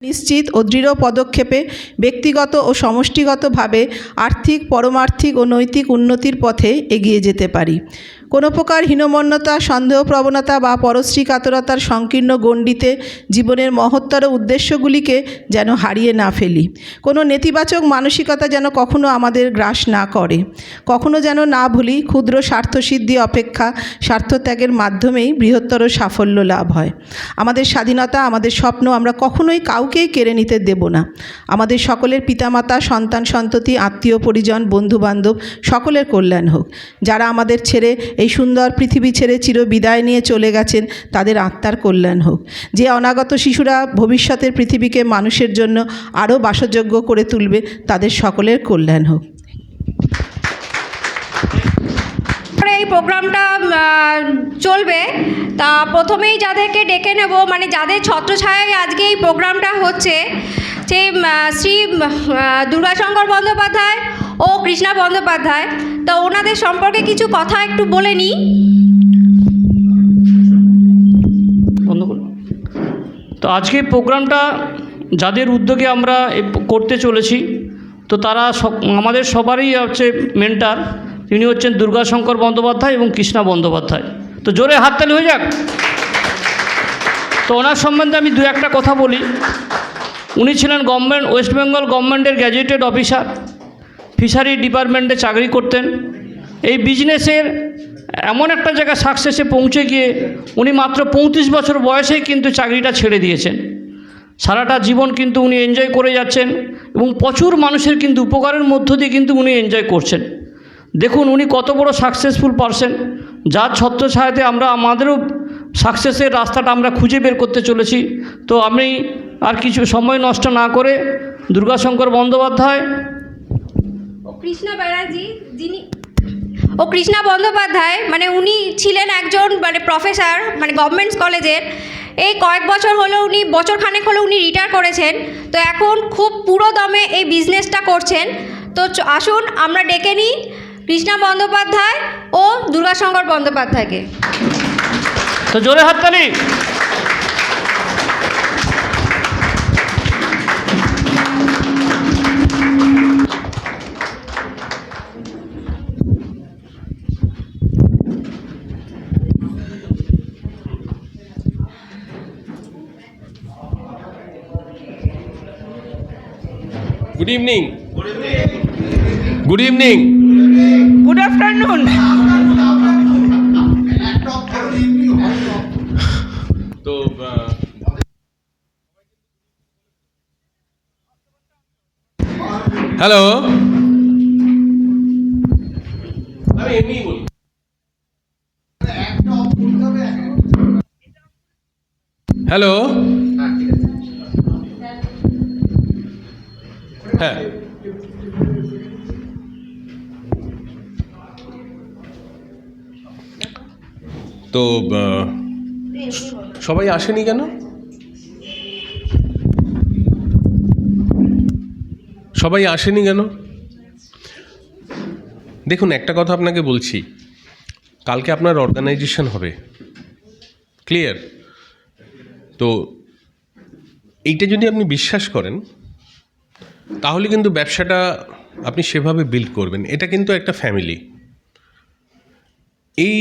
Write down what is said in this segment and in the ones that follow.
নিশ্চিত ও দৃঢ় পদক্ষেপে ব্যক্তিগত ও সমষ্টিগতভাবে আর্থিক, পরমার্থিক ও নৈতিক উন্নতির পথে এগিয়ে যেতে পারি। কোনো প্রকার হীনমন্যতা, সন্দেহপ্রবণতা বা পরশ্রী কাতরতার সংকীর্ণ গণ্ডিতে জীবনের মহত্তর উদ্দেশ্যগুলিকে যেন হারিয়ে না ফেলি। কোনো নেতিবাচক মানসিকতা যেন কখনো আমাদের গ্রাস না করে। কখনো যেন না ভুলি, ক্ষুদ্র স্বার্থসিদ্ধি অপেক্ষা স্বার্থত্যাগের মাধ্যমেই বৃহত্তর সাফল্য লাভ হয়। আমাদের স্বাধীনতা, আমাদের স্বপ্ন আমরা কখনোই কাউকেই কেড়ে নিতে দেব না। আমাদের সকলের পিতামাতা, সন্তান সন্ততি, আত্মীয় পরিজন, বন্ধুবান্ধব সকলের কল্যাণ হোক। যারা আমাদের ছেড়ে, এই সুন্দর পৃথিবী ছেড়ে চিরবিদায় নিয়ে চলে গেছেন, তাদের আত্মার কল্যাণ হোক। যে অনাগত শিশুরা ভবিষ্যতের পৃথিবীকে মানুষের জন্য আরও বাসযোগ্য করে তুলবে, তাদের সকলের কল্যাণ হোক। এই প্রোগ্রামটা চলবে, তা প্রথমেই যাদেরকে ডেকে নেব, মানে যাদের ছত্রছায়ায় আজকে এই প্রোগ্রামটা হচ্ছে, যে শ্রী দুর্গাশঙ্কর বন্দ্যোপাধ্যায় ও কৃষ্ণা বন্দ্যোপাধ্যায়, তো ওনাদের সম্পর্কে কিছু কথা একটু বলে নিই। তো আজকে প্রোগ্রামটা যাদের উদ্যোগে আমরা করতে চলেছি, তো তারা আমাদের সবারই হচ্ছে মেন্টার। তিনি হচ্ছেন দুর্গাশঙ্কর বন্দ্যোপাধ্যায় এবং কৃষ্ণা বন্দ্যোপাধ্যায়। তো জোরে হাততালি হয়ে যাক। তো ওনার সম্বন্ধে আমি দু একটা কথা বলি। উনি ছিলেন ওয়েস্ট বেঙ্গল গভর্নমেন্টের গ্র্যাজুয়েটেড অফিসার, ফিশারি ডিপার্টমেন্টে চাকরি করতেন। এই বিজনেসের এমন একটা জায়গায় সাকসেসে পৌঁছে গিয়ে উনি মাত্র 35 বছর বয়সেই কিন্তু চাকরিটা ছেড়ে দিয়েছেন। সারাটা জীবন কিন্তু উনি এনজয় করে যাচ্ছেন এবং প্রচুর মানুষের কিন্তু উপকারের মধ্য দিয়ে কিন্তু উনি এনজয় করছেন। দেখুন উনি কত বড় সাকসেসফুল পারসন, যার ছত্রছায়াতে আমরা আমাদেরও সাকসেসের রাস্তাটা আমরা খুঁজে বের করতে চলেছি। তো আমি আর কিছু সময় নষ্ট না করে দুর্গাশঙ্কর বন্দ্যোপাধ্যায় কৃষ্ণা বন্দ্যোপাধ্যায়, মানে উনি ছিলেন একজন প্রফেসর, গভর্নমেন্ট কলেজের। এই কয়েক বছর হলো উনি, বছরখানেক হলো উনি রিটায়ার করেছেন। তো এখন খুব পুরো দমে এই বিজনেসটা করছেন। তো আসুন আমরা ডেকে নিই কৃষ্ণা বন্দ্যোপাধ্যায় ও দুর্গাশঙ্কর বন্দ্যোপাধ্যায়কে। তো জোরে হাততালি। Good evening. Good evening. Good afternoon. তো হ্যালো, আমি এমনি বলি। হ্যালো, হ্যাঁ, তো সবাই আসেনি কেন? সবাই আসেনি কেন? দেখুন, একটা কথা আপনাকে বলছি, কালকে আপনার অর্গানাইজেশন হবে, ক্লিয়ার? তো এইটা যদি আপনি বিশ্বাস করেন, তাহলে কিন্তু ব্যবসাটা আপনি সেভাবে বিল্ড করবেন। এটা কিন্তু একটা ফ্যামিলি। এই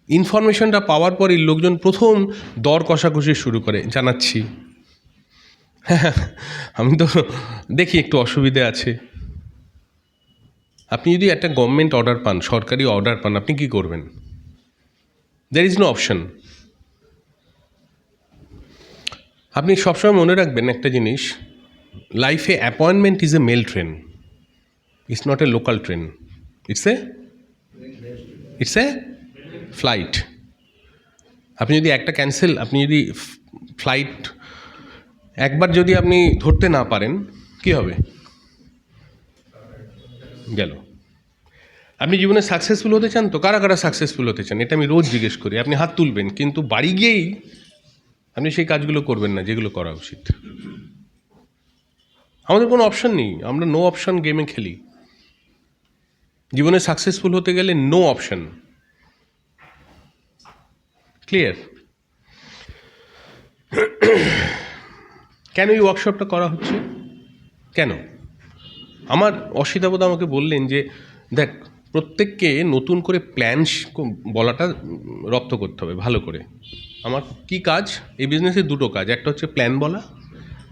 ইনফরমেশনটা পাওয়ার পরই লোকজন প্রথম দর কষাকষি শুরু করে, জানাচ্ছি। হ্যাঁ, আমি তো দেখি একটু অসুবিধে আছে। আপনি যদি একটা গভর্নমেন্ট অর্ডার পান, সরকারি অর্ডার পান, আপনি কি করবেন? There is no option. আপনি সবসময় মনে রাখবেন একটা জিনিস, লাইফে appointment is a mail train, it's not a local train, it's a flight. আপনি যদি একটা আপনি যদি ফ্লাইট একবার যদি আপনি ধরতে না পারেন, কি হবে? গেল। আপনি জীবনে সাকসেসফুল হতে চান তো? কারা কারা সাকসেসফুল হতে চান? এটা আমি রোজ জিজ্ঞেস করি। আপনি হাত তুলবেন, কিন্তু বাড়ি গিয়েই আপনি সেই কাজগুলো করবেন না যেগুলো করা উচিত। আমাদের কোনো অপশন নেই, আমরা নো অপশন গেমে খেলি। জীবনে সাকসেসফুল হতে গেলে নো অপশন, ক্লিয়ার? কেন এই ওয়ার্কশপটা করা হচ্ছে? কেন? আমার অসিতাবদা আমাকে বললেন যে দেখ, প্রত্যেককে নতুন করে প্ল্যান বলাটা রপ্ত করতে হবে ভালো করে। আমার কি কাজ এই বিজনেসে? দুটো কাজ, একটা হচ্ছে প্ল্যান বলা,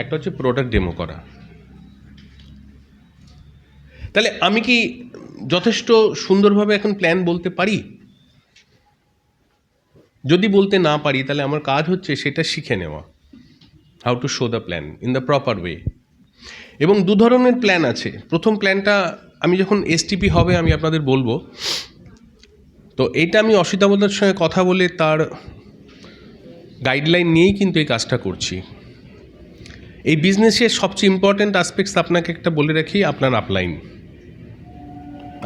একটা হচ্ছে প্রোডাক্ট ডেমো করা। তাহলে আমি কি যথেষ্ট সুন্দরভাবে এখন প্ল্যান বলতে পারি? যদি বলতে না পারি তাহলে আমার কাজ হচ্ছে সেটা শিখে নেওয়া, how to show the plan in the proper way. এবং দু ধরনের প্ল্যান আছে। প্রথম প্ল্যানটা আমি যখন এসটিপি হবে আমি আপনাদের বলবো। তো এইটা আমি অসিতাবদার সঙ্গে কথা বলে তার গাইডলাইন নিয়েই কিন্তু এই কাজটা করছি। এই বিজনেসের সবচেয়ে ইম্পর্ট্যান্ট অ্যাসপেক্টস আপনাকে একটা বলে রাখি, আপনার আপলাইন।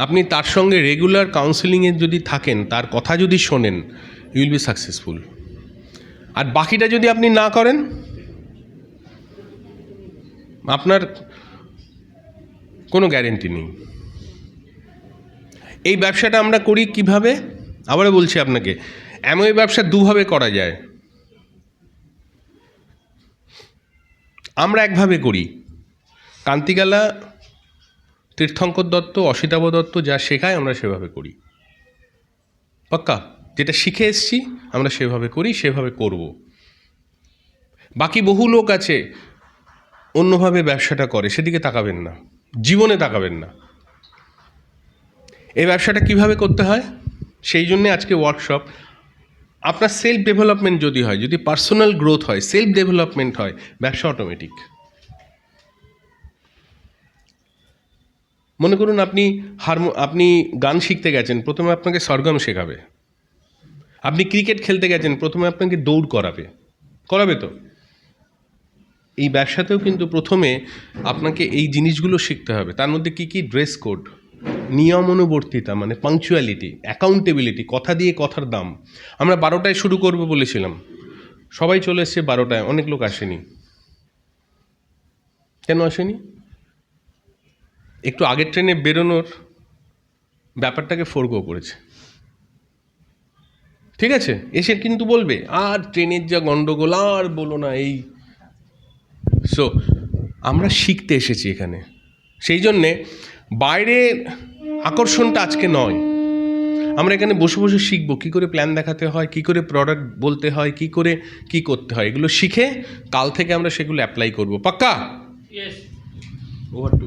আপনি তার সঙ্গে রেগুলার কাউন্সেলিংয়ে যদি থাকেন, তার কথা যদি শোনেন, ইউ উইল বি সাকসেসফুল। আর বাকিটা যদি আপনি না করেন, আপনার কোনো গ্যারেন্টি নেই। এই ব্যবসাটা আমরা করি কিভাবে? আবারও বলছি আপনাকে, এমন ব্যবসা দুভাবে করা যায়। আমরা একভাবে করি, কান্তিগালা, তীর্থঙ্কর দত্ত, অসিতাভ দত্ত যা শেখায় আমরা সেভাবে করি। পাক্কা? যেটা শিখে এসছি আমরা সেভাবে করি, সেভাবে করব। বাকি বহু লোক আছে অন্যভাবে ব্যবসাটা করে, সেদিকে তাকাবেন না, জীবনে তাকাবেন না। এই ব্যবসাটা কিভাবে করতে হয় সেই জন্যে আজকে ওয়ার্কশপ। আপনার সেলফ ডেভেলপমেন্ট যদি হয়, যদি পার্সোনাল গ্রোথ হয়, সেলফ ডেভেলপমেন্ট হয়, ব্যবসা অটোমেটিক। মনে করুন আপনি গান শিখতে গেছেন, প্রথমে আপনাকে সরগম শেখাবে। আপনি ক্রিকেট খেলতে গেছেন, প্রথমে আপনাকে দৌড় করাবে তো। এই ব্যবসাতেও কিন্তু প্রথমে আপনাকে এই জিনিসগুলো শিখতে হবে। তার মধ্যে কি কি? ড্রেস কোড, নিয়মানুবর্তিতা মানে পাংচুয়ালিটি, অ্যাকাউন্টেবিলিটি, কথা দিয়ে কথার দাম। আমরা 12টায় শুরু করব বলেছিলাম, সবাই চলে এসছে 12টায়, অনেক লোক আসেনি। কেন আসেনি? একটু আগের ট্রেনে বেরোনোর ব্যাপারটাকে ফোরগো করেছে। ঠিক আছে, এসে কিন্তু বলবে আর ট্রেনের যা গন্ডগোল, আর বলো না এই। সো আমরা শিখতে এসেছি এখানে, সেই জন্যে বাইরের আকর্ষণটা আজকে নয়। আমরা এখানে বসে বসে শিখবো কী করে প্ল্যান দেখাতে হয়, কী করে প্রোডাক্ট বলতে হয়, কী করে কী করতে হয়। এগুলো শিখে কাল থেকে আমরা সেগুলো অ্যাপ্লাই করব। পাক্কা? Over two.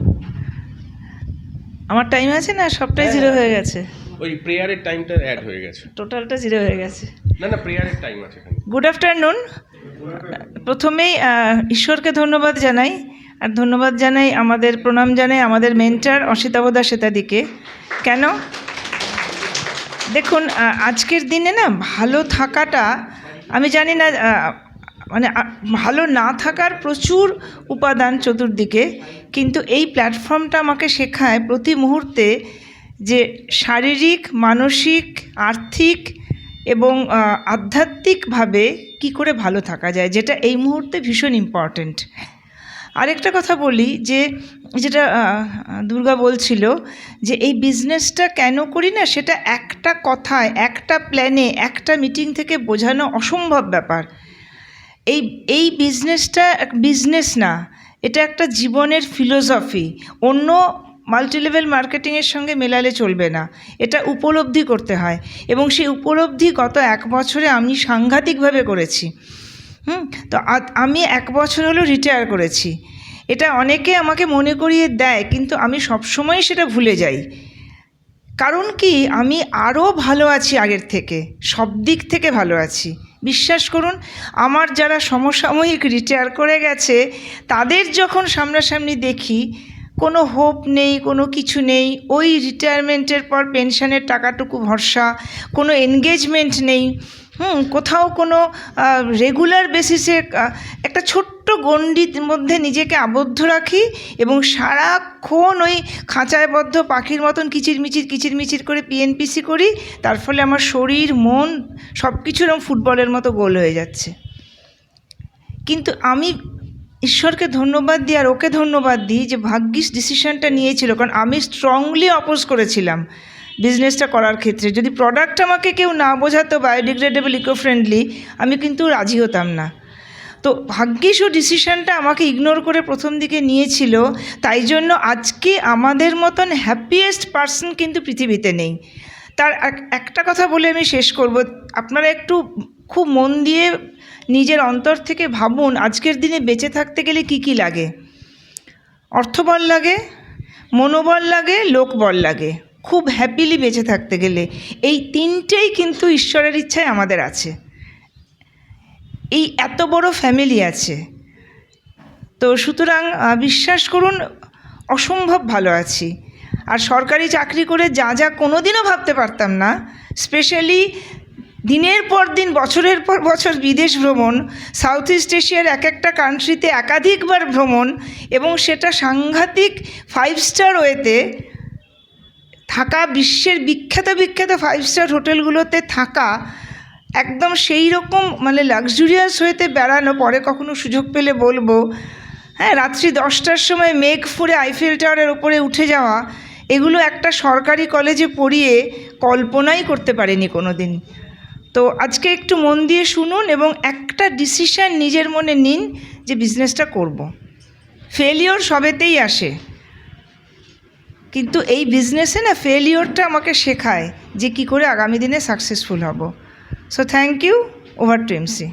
আমার টাইম আছে না? সবটাই জিরো হয়ে গেছে। ওই প্রেয়ারের টাইমটা অ্যাড হয়ে গেছে। টোটালটা জিরো হয়ে গেছে। না প্রেয়ারের টাইম আছে এখানে। Good afternoon. প্রথমেই ঈশ্বরকে ধন্যবাদ জানাই, আর ধন্যবাদ জানাই, আমাদের প্রণাম জানাই আমাদের মেন্টার অসিতাবদা সেতাদিকে। কেন? দেখুন, আজকের দিনে না ভালো থাকাটা, আমি জানি না, মানে ভালো না থাকার প্রচুর উপাদান চতুর্দিকে, কিন্তু এই প্ল্যাটফর্মটা আমাকে শেখায় প্রতি মুহূর্তে যে শারীরিক, মানসিক, আর্থিক এবং আধ্যাত্মিকভাবে কি করে ভালো থাকা যায়, যেটা এই মুহূর্তে ভীষণ ইম্পর্ট্যান্ট। আরেকটা কথা বলি, যে যেটা দুর্গা বলছিল যে এই বিজনেসটা কেন করি না, সেটা একটা কথায়, একটা প্ল্যানে, একটা মিটিং থেকে বোঝানো অসম্ভব ব্যাপার। এই বিজনেসটা বিজনেস না, এটা একটা জীবনের ফিলোসফি। অন্য মাল্টিলেভেল মার্কেটিংয়ের সঙ্গে মেলালে চলবে না, এটা উপলব্ধি করতে হয়। এবং সেই উপলব্ধি গত 1 বছরে আমি সাংঘাতিকভাবে করেছি। তো আমি 1 বছর হলো রিটায়ার করেছি। এটা অনেকে আমাকে মনে করিয়ে দেয়, কিন্তু আমি সবসময় সেটা ভুলে যাই। কারণ কি, আমি আরও ভালো আছি আগের থেকে, সব দিক থেকে ভালো আছি। বিশ্বাস করুন, আমার যারা সমসাময়িক রিটায়ার করে গেছে, তাদের যখন সামনাসামনি দেখি, কোনো হোপ নেই, কোনো কিছু নেই, ওই রিটায়ারমেন্টের পর পেনশনের টাকাটুকু ভরসা, কোনো এনগেজমেন্ট নেই, কোথাও কোনো রেগুলার বেসিসে একটা ছোট্ট গণ্ডির মধ্যে নিজেকে আবদ্ধ রাখি এবং সারাক্ষণ ওই খাঁচায় বদ্ধ পাখির মতন কিচিরমিচির করে পিএনপিসি করি। তার ফলে আমার শরীর, মন সব কিছু এরকম ফুটবলের মতো গোল হয়ে যাচ্ছে। কিন্তু আমি ঈশ্বরকে ধন্যবাদ দিই আর ওকে ধন্যবাদ দিই যে ভাগ্যিস ডিসিশনটা নিয়েছিল, কারণ আমি স্ট্রংলি অপোজ করেছিলাম বিজনেসটা করার ক্ষেত্রে। যদি প্রোডাক্ট আমাকে কেউ না বোঝাতো বায়োডিগ্রেডেবল, ইকো ফ্রেন্ডলি, আমি কিন্তু রাজি হতাম না। তো ভাগ্যিস ও ডিসিশনটা আমাকে ইগনোর করে প্রথম দিকে নিয়েছিল, তাই জন্য আজকে আমাদের মতন হ্যাপিয়েস্ট পার্সন কিন্তু পৃথিবীতে নেই। তার একটা কথা বলে আমি শেষ করব, আপনারা একটু খুব মন দিয়ে নিজের অন্তর থেকে ভাবুন, আজকের দিনে বেঁচে থাকতে গেলে কি কি লাগে। অর্থবল লাগে, মনোবল লাগে, লোকবল লাগে, খুব হ্যাপিলি বেঁচে থাকতে গেলে। এই তিনটেই কিন্তু ঈশ্বরের ইচ্ছায় আমাদের আছে। এই এত বড় ফ্যামিলি আছে, তো সুতরাং বিশ্বাস করুন অসম্ভব ভালো আছি। আর সরকারি চাকরি করে যা যা কোনোদিনও ভাবতে পারতাম না, স্পেশালি দিনের পর দিন বছরের পর বছর বিদেশ ভ্রমণ, সাউথ ইস্ট এশিয়ার এক একটা কান্ট্রিতে একাধিকবার ভ্রমণ, এবং সেটা সাংঘাতিক 5 স্টার ওয়েতে থাকা, বিশ্বের বিখ্যাত বিখ্যাত 5 স্টার হোটেলগুলোতে থাকা, একদম সেই রকম মানে লাক্সুরিয়াস হয়েতে বেড়ানো, পরে কখনো সুযোগ পেলে বলবো। হ্যাঁ, রাত্রি 10টার সময় মেঘ ফুঁড়ে আইফেল টাওয়ারের ওপরে উঠে যাওয়া, এগুলো একটা সরকারি কলেজে পড়িয়ে কল্পনাই করতে পারিনি কোনো দিন। তো আজকে একটু মন দিয়ে শুনুন এবং একটা ডিসিশন নিজের মনে নিন যে বিজনেসটা করব। ফেলিওর সবেতেই আসে, কিন্তু এই বিজনেসে না ফেলিওরটা আমাকে শেখায় যে কী করে আগামী দিনে সাকসেসফুল হব। So thank you. Over to MC.